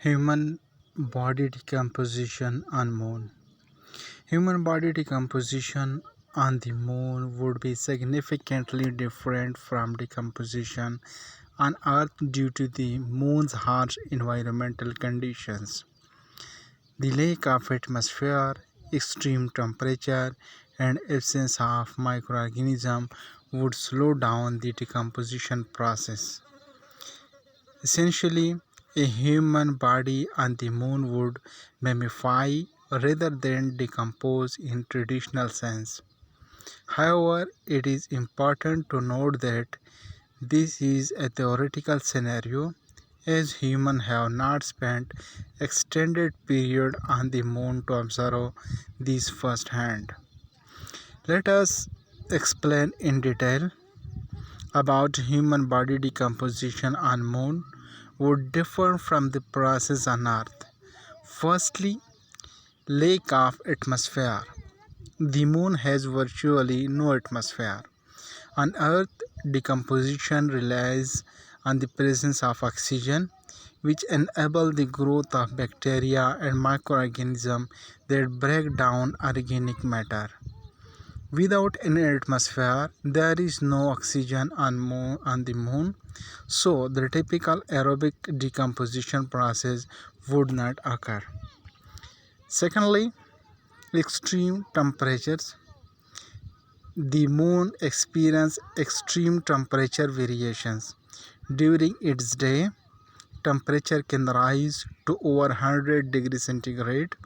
Human body decomposition on Moon. Human body decomposition on the Moon would be significantly different from decomposition on Earth due to the Moon's harsh environmental conditions. The lack of atmosphere, extreme temperature, and absence of microorganisms would slow down the decomposition process. Essentially, a human body on the Moon would mummify rather than decompose in traditional sense. However, it is important to note that this is a theoretical scenario, as humans have not spent extended period on the Moon to observe this firsthand. Let us explain in detail about human body decomposition on Moon would differ from the process on Earth. Firstly, lack of atmosphere. The Moon has virtually no atmosphere. On Earth, decomposition relies on the presence of oxygen, which enable the growth of bacteria and microorganisms that break down organic matter. Without any atmosphere, there is no oxygen on the Moon, so the typical aerobic decomposition process would not occur. Secondly, extreme temperatures. The Moon experiences extreme temperature variations. During its day, temperature can rise to over 100 degrees centigrade,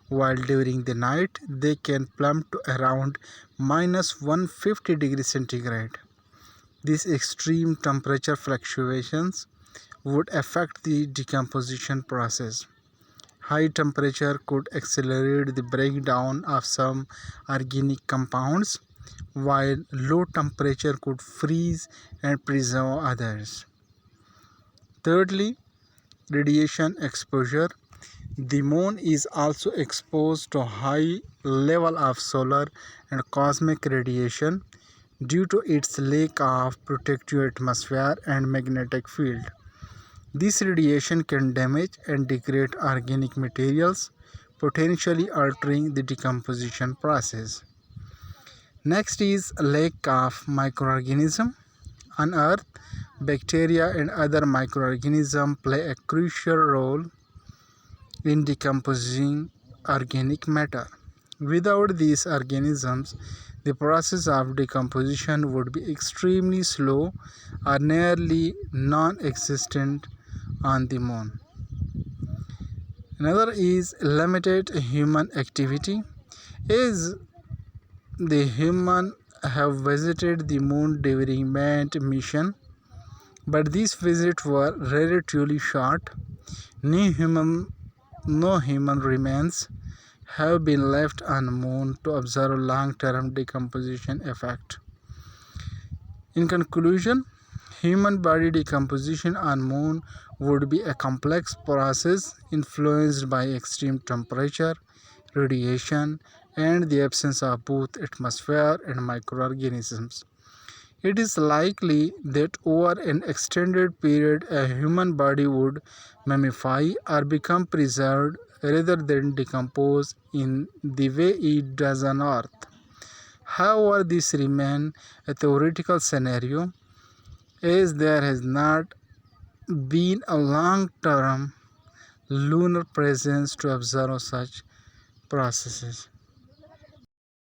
while during the night they can plummet to around minus 150 degrees centigrade. These extreme temperature fluctuations would affect the decomposition process. High temperature could accelerate the breakdown of some organic compounds, while low temperature could freeze and preserve others. Thirdly, radiation exposure. The Moon is also exposed to high level of solar and cosmic radiation due to its lack of protective atmosphere and magnetic field. This radiation can damage and degrade organic materials, potentially altering the decomposition process. Next is lack of microorganisms. On Earth, bacteria and other microorganisms play a crucial role in decomposing organic matter. Without these organisms, the process of decomposition would be extremely slow or nearly non-existent on the Moon. Another is limited human activity. As the human have visited the Moon during manned mission, but these visits were relatively short. No human remains have been left on the Moon to observe long-term decomposition effect. In conclusion, human body decomposition on Moon would be a complex process influenced by extreme temperature, radiation, and the absence of both atmosphere and microorganisms. It is likely that over an extended period a human body would mummify or become preserved rather than decompose in the way it does on Earth. However, this remains a theoretical scenario, as there has not been a long-term lunar presence to observe such processes.